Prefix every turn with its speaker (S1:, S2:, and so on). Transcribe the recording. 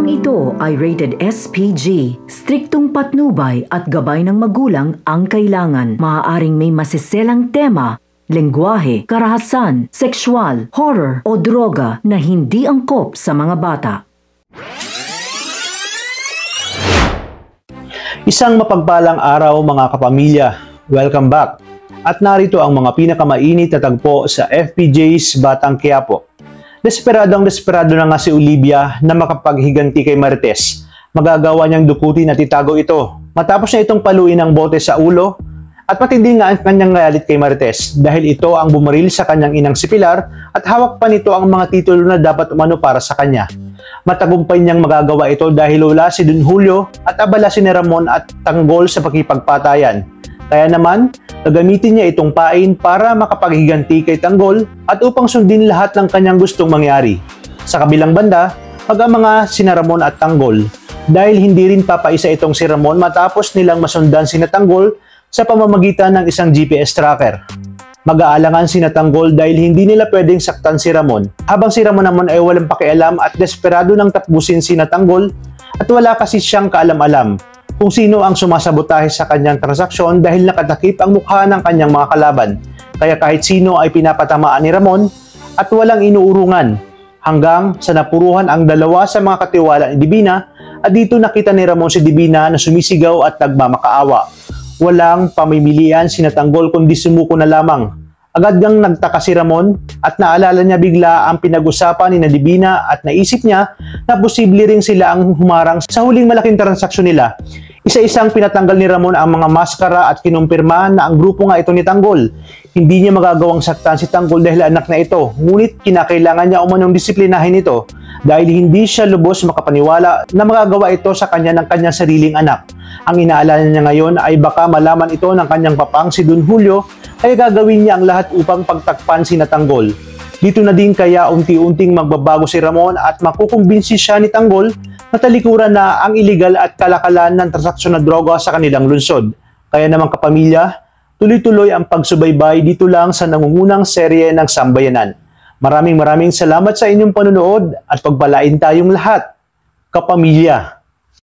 S1: Programang ito ay rated SPG. Striktong patnubay at gabay ng magulang ang kailangan. Maaaring may masiselang tema, lengguwahe, karahasan, sexual, horror o droga na hindi angkop sa mga bata.
S2: Isang mapagpalang araw mga kapamilya. Welcome back. At narito ang mga pinakamainit na tagpo sa FPJ's Batang Quiapo. Desperadong desperado na nga si Olivia na makapaghiganti kay Marites. Magagawa niyang dukutin at itago ito. Matapos na itong paluin ng bote sa ulo at matindi nga ang kanyang galit kay Marites dahil ito ang bumaril sa kanyang inang si Pilar at hawak pa nito ang mga titulo na dapat umano para sa kanya. Matagumpay niyang magagawa ito dahil wala si Don Julio at abala si Ramon at tanggol sa pakipagpatayan. Kaya naman, gagamitin niya itong pain para makapaghiganti kay Tanggol at upang sundin lahat ng kanyang gustong mangyari. Sa kabilang banda, mag-amanga sina Ramon at Tanggol dahil hindi rin papaisa itong si Ramon matapos nilang masundan sina Tanggol sa pamamagitan ng isang GPS tracker. Mag-aalangan sina Tanggol dahil hindi nila pwedeng saktan si Ramon, habang si Ramon naman ay walang pakialam at desperado nang tapusin sina Tanggol at wala kasi siyang kaalam-alam kung sino ang sumasabotahe sa kanyang transaksyon dahil nakatakip ang mukha ng kanyang mga kalaban. Kaya kahit sino ay pinapatamaan ni Ramon at walang inuurungan hanggang sa napuruhan ang dalawa sa mga katiwala ni Divina at dito nakita ni Ramon si Divina na sumisigaw at nagmamakaawa. Walang pamimilian si Tanggol kundi sumuko na lamang. Agad ngang nagtaka si Ramon at naalala niya bigla ang pinag-usapan ni Divina at naisip niya na posible ring sila ang humarang sa huling malaking transaksyon nila. Isa-isang pinatanggal ni Ramon ang mga maskara at kinumpirma na ang grupo nga ito ni Tanggol. Hindi niya magagawang saktan si Tanggol dahil anak na ito, ngunit kinakailangan niya umanong disiplinahin ito dahil hindi siya lubos makapaniwala na magagawa ito sa kanya ng kanyang sariling anak. Ang inaalala niya ngayon ay baka malaman ito ng kanyang papang si Don Julio kaya gagawin niya ang lahat upang pagtakpan si Tanggol. Dito na din kaya unti-unting magbabago si Ramon at makukumbinsi siya ni Tanggol na talikuran na ang iligal at kalakalan ng transaksyon na droga sa kanilang lungsod. Kaya naman kapamilya, tuloy-tuloy ang pagsubaybay dito lang sa nangungunang serye ng Sambayanan. Maraming salamat sa inyong panonood at pagpalain tayong lahat, kapamilya.